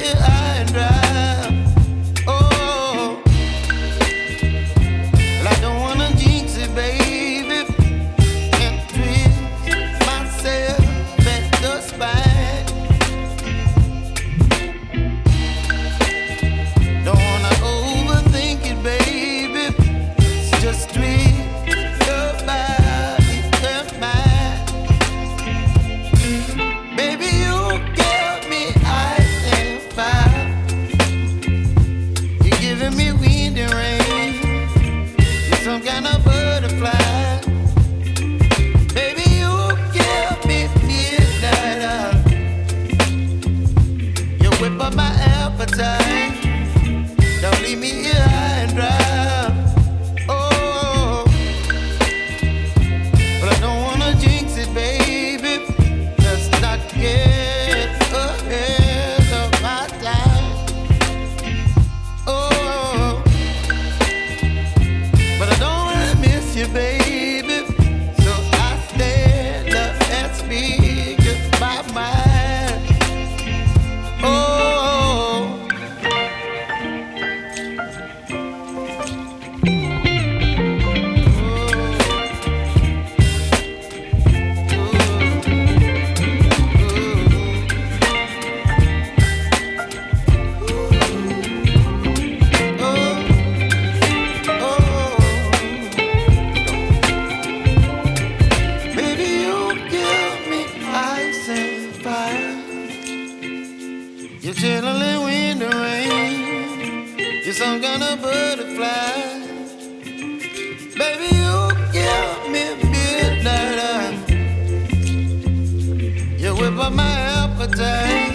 here high and dry. Oh, well, I don't wanna jinx it, baby, and twist myself at the spine. Don't wanna overthink it, baby. It's just twist your body and mine. Baby, you give me ice and fire. You're giving me wind and rain. You're some kind of butterfly. Baby, you give me midnight. You whip up my appetite. Don't leave me here high and dry. Oh, but I don't wanna jinx it, baby. Let's not get ahead of my time. Oh, but I don't wanna miss you, baby. So I stand up and speak my mind. Oh. Baby, you give me ice and fire. You're chilling wind and rain. You're some kind of butterfly. Baby, you give me midnight. You whip up my appetite.